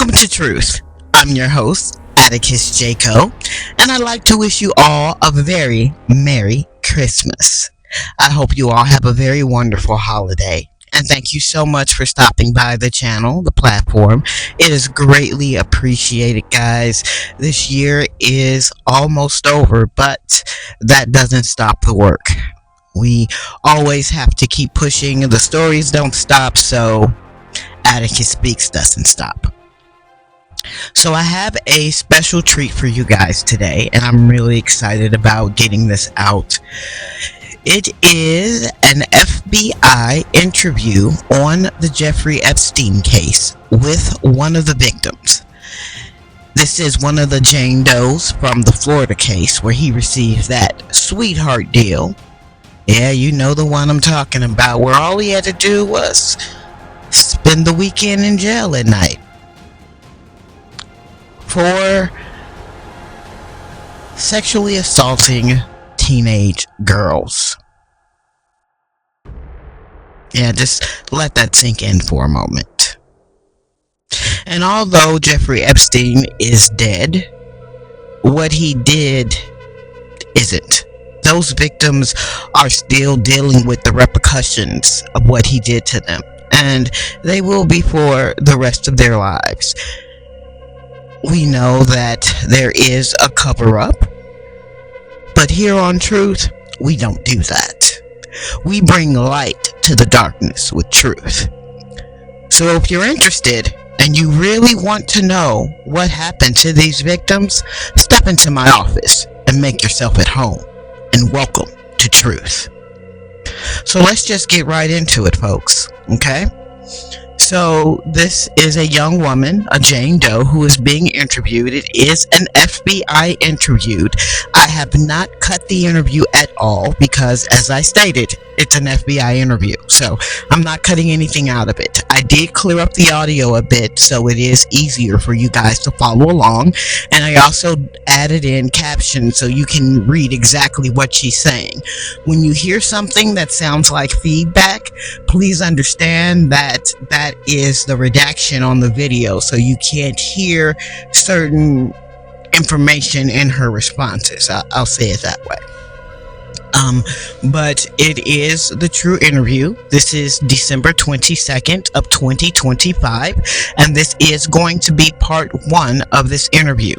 Welcome to Truth. I'm your host, Atticus Jaco, and I'd like to wish you all a very Merry Christmas. I hope you all have a very wonderful holiday, and thank you so much for stopping by the channel, the platform. It is greatly appreciated, guys. This year is almost over, but that doesn't stop the work. We always have to keep pushing, and the stories don't stop, so Atticus Speaks doesn't stop. So I have a special treat for you guys today, and I'm really excited about getting this out. It is an FBI interview on the Jeffrey Epstein case with one of the victims. This is one of the Jane Does from the Florida case where he received that sweetheart deal. Yeah, you know the one I'm talking about, where all he had to do was spend the weekend in jail at night for sexually assaulting teenage girls. Yeah, just let that sink in for a moment. And although Jeffrey Epstein is dead, what he did isn't. Those victims are still dealing with the repercussions of what he did to them, and they will be for the rest of their lives. We know that there is a cover-up, but here on Truth, we don't do that. We bring light to the darkness with truth. So if you're interested and you really want to know what happened to these victims, step into my office and make yourself at home. And welcome to Truth. So let's just get right into it, folks. Okay? So this is a young woman, a Jane Doe, who is being interviewed. It is an FBI interview. I have not cut the interview at all because, as I stated, it's an FBI interview. So I'm not cutting anything out of it. I did clear up the audio a bit so it is easier for you guys to follow along. And I also added in captions so you can read exactly what she's saying. When you hear something that sounds like feedback, please understand that that is the redaction on the video, so you can't hear certain information in her responses. I'll say it that way. But it is the true interview. This is December 22nd of 2025, and this is going to be part 1 of this interview.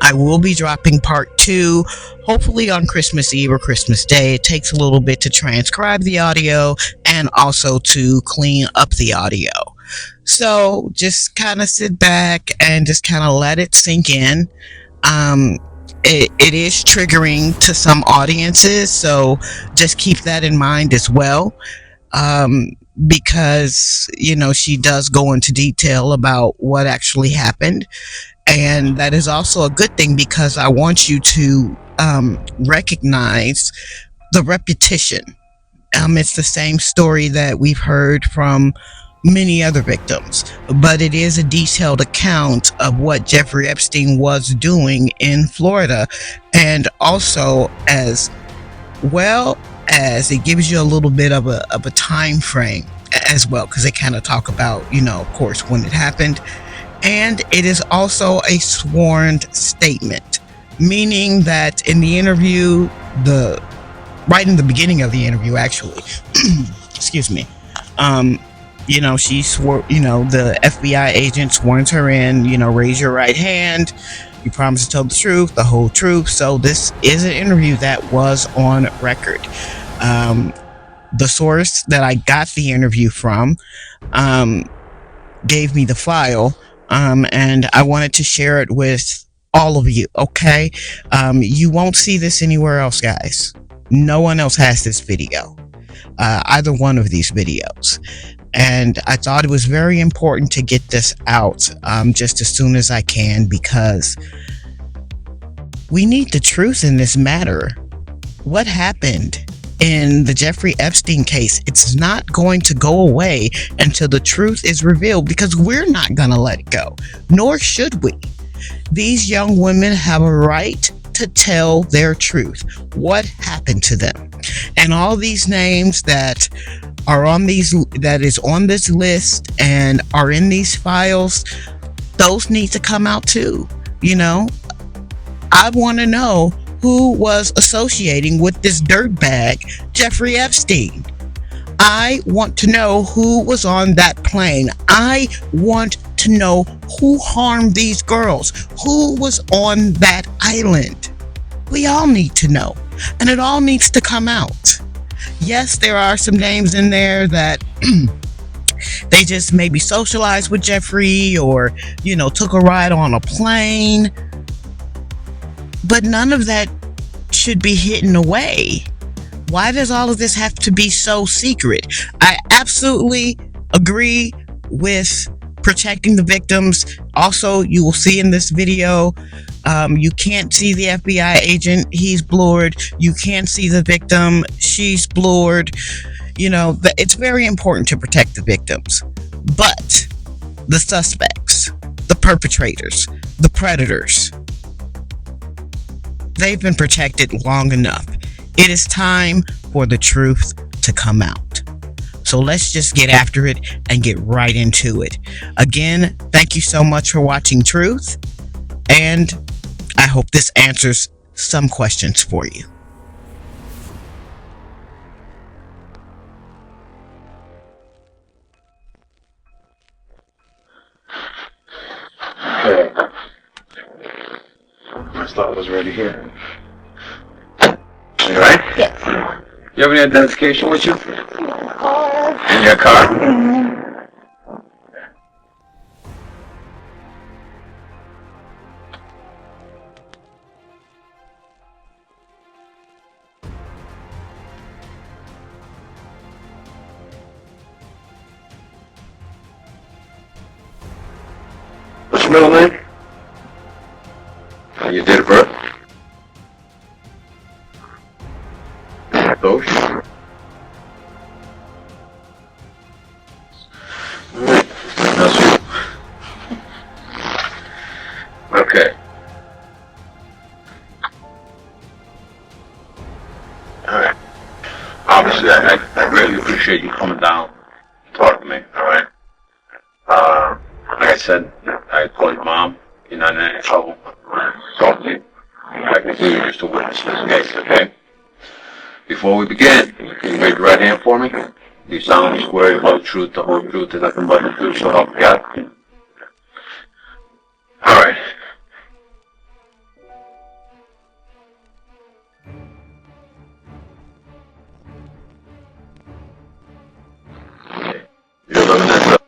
I will be dropping part 2 hopefully on Christmas Eve or Christmas Day. It takes a little bit to transcribe the audio and also to clean up the audio. So just kind of sit back and just kind of let it sink in. It is triggering to some audiences, so just keep that in mind as well, because, you know, she does go into detail about what actually happened, and that is also a good thing because I want you to recognize the repetition. It's the same story that we've heard from many other victims, but it is a detailed account of what Jeffrey Epstein was doing in Florida, and also as well as it gives you a little bit of a time frame as well, because they kind of talk about, you know, of course, when it happened. And it is also a sworn statement, meaning that in the interview, right in the beginning of the interview, actually, excuse me, you know, she swore, you know, the FBI agent sworns her in, you know, raise your right hand. You promise to tell the truth, the whole truth. So this is an interview that was on record. The source that I got the interview from gave me the file, and I wanted to share it with all of you, okay? You won't see this anywhere else, guys. No one else has this video, either one of these videos. And I thought it was very important to get this out just as soon as I can, because we need the truth in this matter. What happened in the Jeffrey Epstein case, it's not going to go away until the truth is revealed, because we're not going to let it go, nor should we. These young women have a right to tell their truth. What happened to them? And all these names that are on these, that is on this list and are in these files, those need to come out too. You know, I want to know who was associating with this dirtbag, Jeffrey Epstein. I want to know who was on that plane. I want to know who harmed these girls, who was on that island. We all need to know, and it all needs to come out. Yes, there are some names in there that they just maybe socialized with Jeffrey or, took a ride on a plane. But none of that should be hidden away. Why does all of this have to be so secret? I absolutely agree with protecting the victims. Also, you will see in this video, you can't see the FBI agent. He's blurred. You can't see the victim. She's blurred. It's very important to protect the victims. But the suspects, the perpetrators, the predators, they've been protected long enough. It is time for the truth to come out. So let's just get after it and get right into it. Again, thank you so much for watching Truth, and I hope this answers some questions for you. Okay. My slot was already here. You alright? Yes. You have any identification with you? In your car? Mm-hmm. What's your middle name? Your date of birth? Those? Okay. Alright. Obviously, I really appreciate you coming down to talk to me, alright? Like I said, I called your mom. You're not in any trouble. Talk to you. I can see you just a witness in this case, okay? Before we begin, can you raise your right hand for me? Do you solemnly swear to tell the truth, the whole truth, and nothing but the truth, so help me God? Alright. Okay. You're living this up.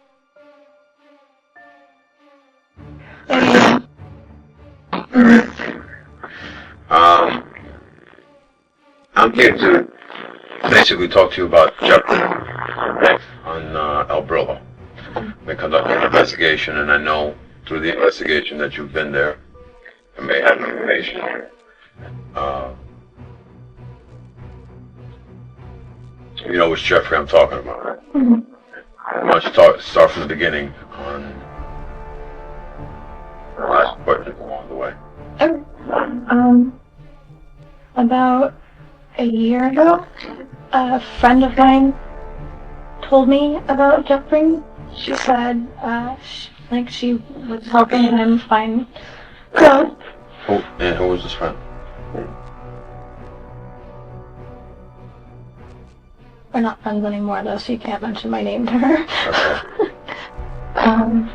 I'm here to basically talk to you about Jeffrey on El Brillo. We conducted an investigation, and I know through the investigation that you've been there and may have information. You know which Jeffrey I'm talking about, right? Mm-hmm. Why don't you start from the beginning on the last question along the way. About a year ago, a friend of mine told me about Jeffrey. She said, she was helping him find girls. Who was this friend? We're not friends anymore, though, so you can't mention my name to her. Okay.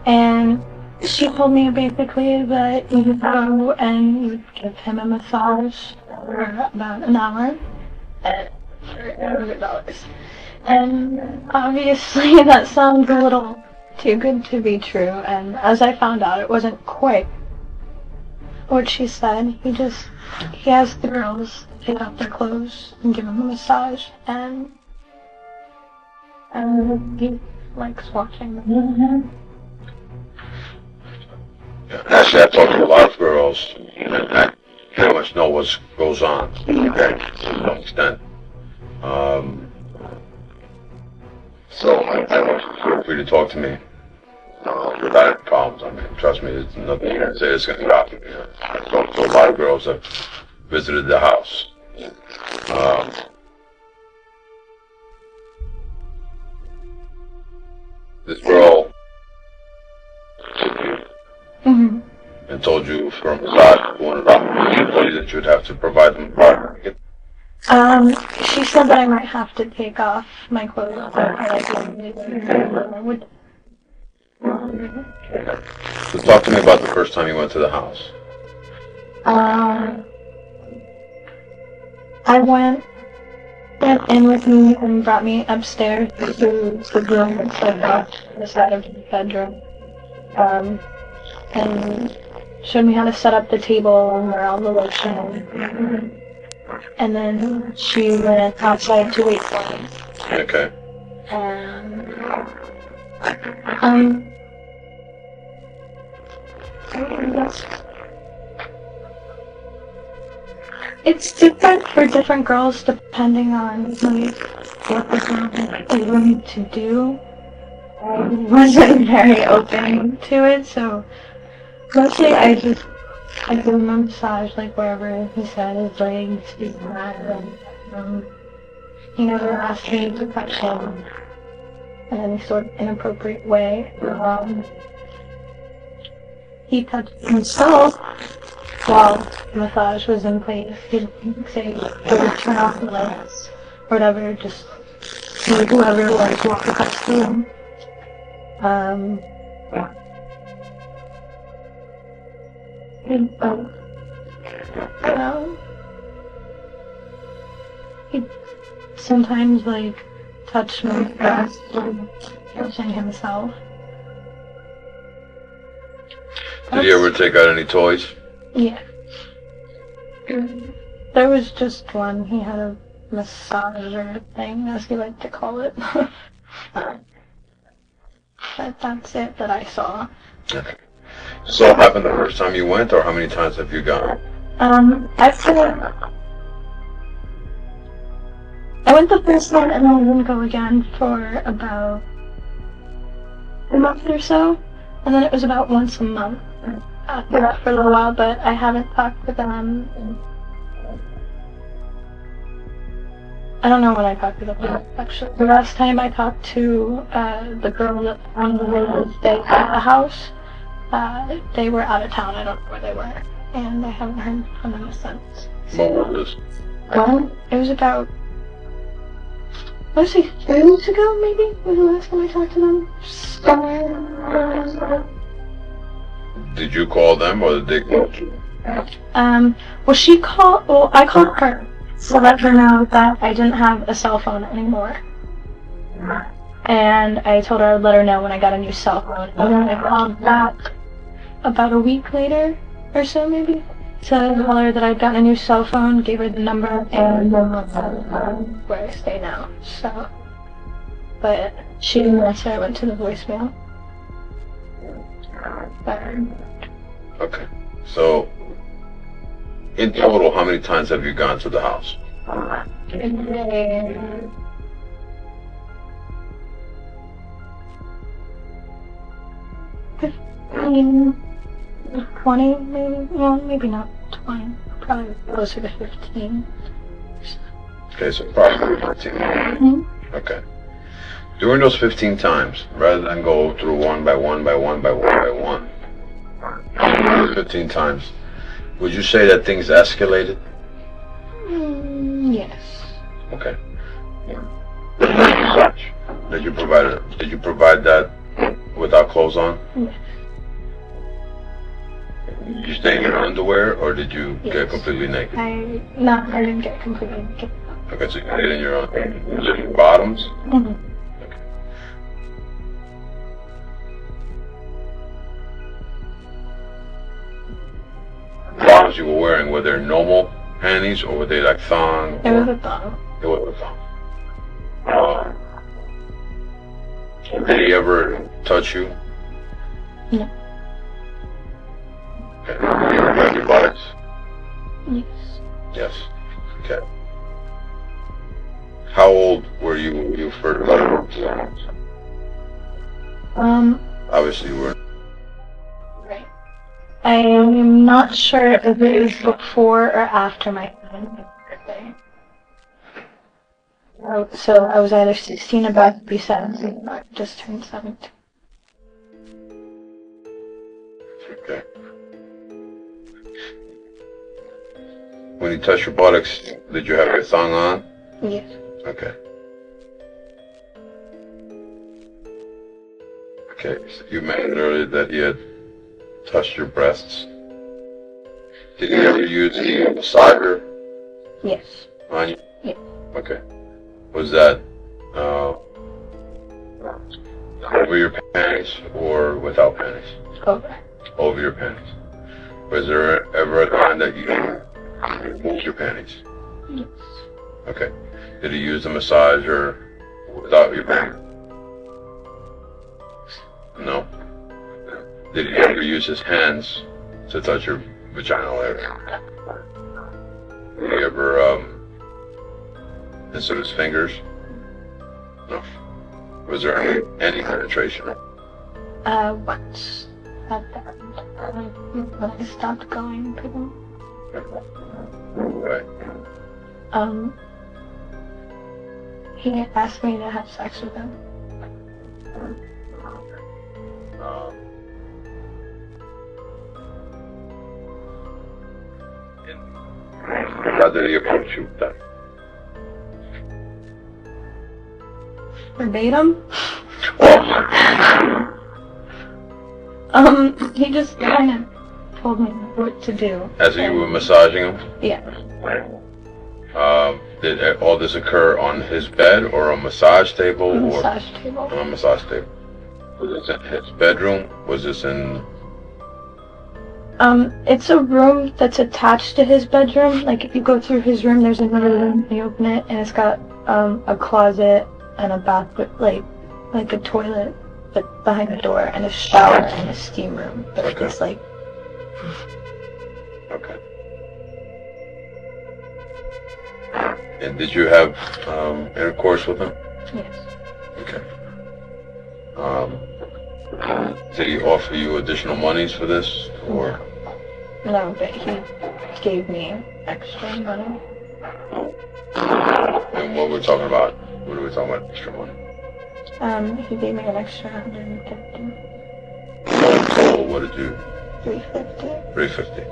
And she told me basically that you would go and you would give him a massage for about an hour at $100. And obviously that sounds a little too good to be true, and as I found out, it wasn't quite what she said. He has the girls take off their clothes and give him a massage, and he likes watching them. Actually, I talked to a lot of girls, and I pretty much know what goes on, okay, to some extent. So I want you to feel free to talk to me without any problems. I mean, trust me, there's nothing you can say that's going to stop you. I talked to a lot of girls that visited the house. This girl for a massage, one of the employees that you would have to provide them for. She said that I might have to take off my clothes. So talk to me about the first time you went to the house. I went in with me and brought me upstairs to the room that's like off the side of the bedroom. And showed me how to set up the table and where all the lotion. And then she went outside to wait for me. Okay. And it's different for different girls depending on like what the girl is willing to do. I wasn't very open to it, so mostly I give him a massage like wherever he said his legs, his back, and he never asked me to touch him in any sort of inappropriate way. He touched himself while the massage was in place. He'd say, "Go turn off the lights," or whatever, just whoever was walking across the room. He'd sometimes like touch my breast and touching himself. Did he ever take out any toys? Yeah. There was just one. He had a massager thing, as he liked to call it. But that's it that I saw. Okay. So what happened the first time you went, or how many times have you gone? I went the first time and I didn't go again for about a month or so. And then it was about once a month after that for a little while, but I haven't talked to them. I don't know when I talked to them, actually. The last time I talked to the girl that on the road stayed at the house, they were out of town. I don't know where they were. And I haven't heard from them since. What was this? Well, it was about, let's see, 3 weeks ago, maybe, was the last time I talked to them. Did you call them, or did they call you? Well, I called her to let her know that I didn't have a cell phone anymore. And I told her I'd let her know when I got a new cell phone. And then I called back about a week later, or so maybe, to tell her that I'd gotten a new cell phone, gave her the number, and where I stay now. So, but she didn't answer. I went to the voicemail. But, Okay. So, in total, how many times have you gone to the house? 15, 20 maybe? Well, maybe not 20. Probably closer to 15. Okay, so probably 15. Mm-hmm. Okay. During those 15 times, rather than go through one by one, 15 times, would you say that things escalated? Yes. Okay. Did you provide that without clothes on? Yes. Did you stay in your underwear, or did you Yes. get completely naked? I didn't get completely naked. Okay, so you stayed in your bottoms? Mm-hmm. Bottoms you were wearing, were they normal panties, or were they like thong? It was a thong. It was a thong. Did he ever touch you? No. Okay. Did he ever grab your buttocks? Yes. Yes. Okay. How old were you when you first got into Obviously you were. Right. I am not sure if it was before or after my birthday. So I was either 16 or about to be 17, or just turned 17. Okay. when he touched your buttocks, did you have your thong on? Yes. Okay. Okay, so you mentioned earlier that he had touched your breasts. Did he ever use a massager Yes. on you? Yeah. Okay. Was that over your panties or without panties? Over. Over your panties. Was there ever a time that you removed your panties? Yes. Okay. Did he use a massager without your panties? No. Did he ever use his hands to touch your vaginal area? Did he ever insert his fingers? No. Was there any penetration? Once. At the end. When I stopped going to them. Okay. He asked me to have sex with him. How did he approach you with that? Verbatim? He just kind of told me what to do. As you were massaging him? Yeah. Did all this occur on his bed or a massage table? Massage table. On a massage table. Was this in his bedroom? Was this in... It's a room that's attached to his bedroom. Like, if you go through his room, there's another room, you open it, and it's got, a closet and a bath, like a toilet, but behind the door, and a shower and a steam room. But Okay. it's like... Okay. And did you have, intercourse with him? Yes. Okay. Did he offer you additional monies for this, or? No, but he gave me extra money. And what we're talking about? What are we talking about? Extra money. He gave me an extra 150. So what did you? 350. 350.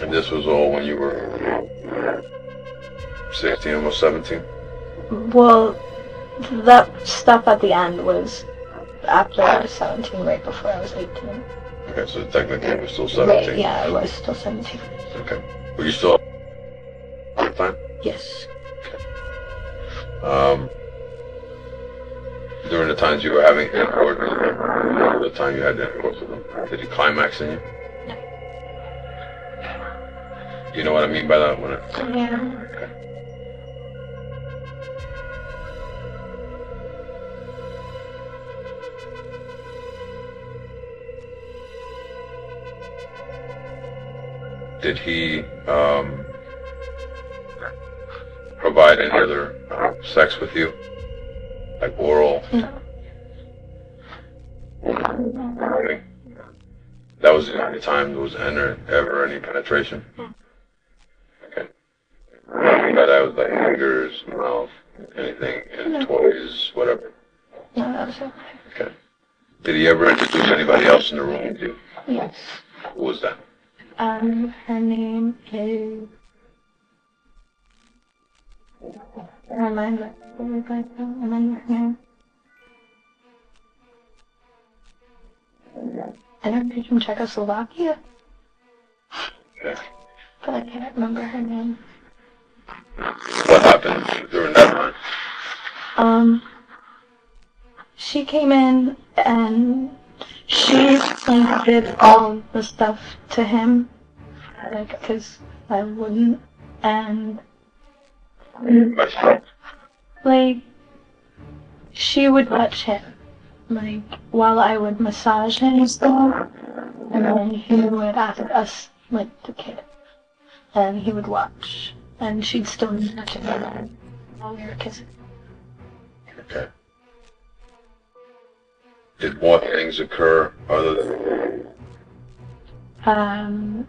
And this was all when you were 16, almost 17? Well, that stuff at the end was after I was 17, right before I was 18. Okay, so technically you were still 17. Right, yeah, I was still 17. Okay. Were you still at the time? Yes. During the times you were having intercourse, the time you had intercourse with him, did he climax in you? No. You know what I mean by that? When Yeah. Okay. Did he provide any other sex with you? Like oral? No. Okay. That was the only time there was ever any penetration? Okay. By that was like fingers, mouth, anything, and toys, whatever. No, that was okay. Okay. Did he ever introduce anybody else in the room with you? Yes. Who was that? Her name is... Remember her name. I know she's from Czechoslovakia, Okay. but I can't remember her name. What happened during that time? She came in and she like did all the stuff to him, like, because I wouldn't, and like she would touch him, like while I would massage him and stuff, and then he would ask us like to kiss, and he would watch, and she'd still be touching him while we were kissing. Okay. Did more things occur other than...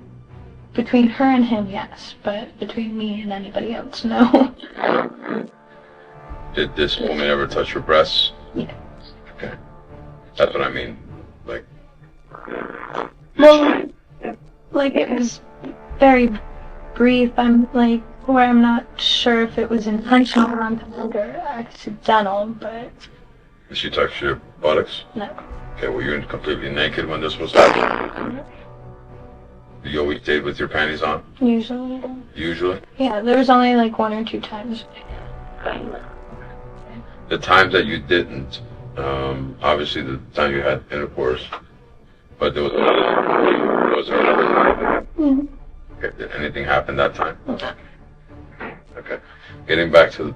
Between her and him, yes, but between me and anybody else, no. Did this woman ever touch your breasts? Yeah. Okay. That's what I mean. Like. Well, like it was very brief. I'm like, where I'm not sure if it was intentional or accidental, but Did she touch your buttocks? no. Okay, were you completely naked when this was happening? You always did with your panties on? Usually. Usually? Yeah, there was only like 1 or 2 times. The times that you didn't, obviously the time you had intercourse, but there was another time. Okay, did anything happen that time? No. Okay. Getting back to the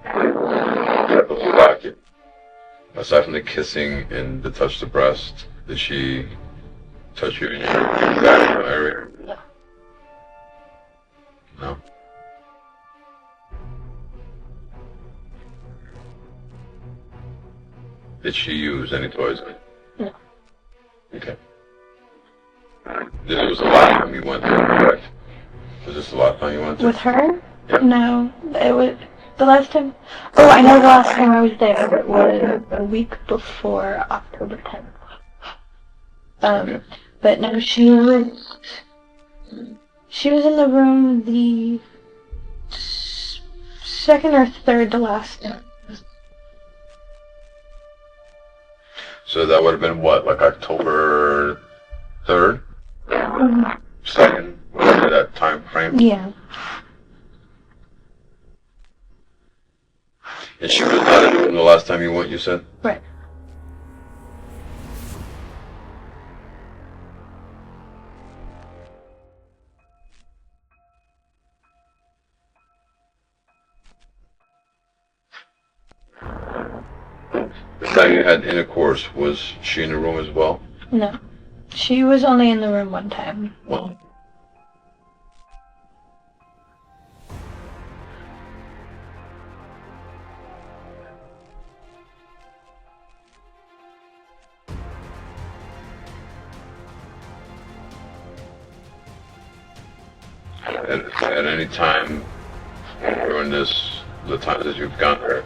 Czechoslovakia, aside from the kissing and the touch the breast, did she touch you in your vaginal area? No. No? Did she use any toys? No. Okay. This was the last time you went there, correct? Was this the last time you went there? With her? Yeah. No. It was the last time. Oh, I know the last time I was there. It was a week before October 10th. Okay. But no, she was in the room the second or third to last time. So that would have been what, like October 3rd? 2nd? Whatever that time frame? Yeah. And she was not in the room the last time you went, you said? Right. The time you had intercourse, was she in the room as well? No. She was only in the room one time. Well. At any time during this, the times that you've gotten her,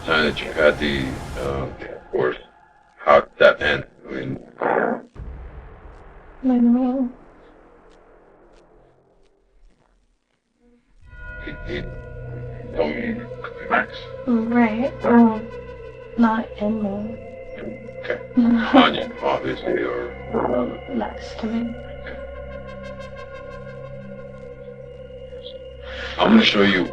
time that you had the course, how did that end? I mean, My mom. he told me max. Right. Not in me. Okay. On you, obviously, or Next to me. I'm going to show you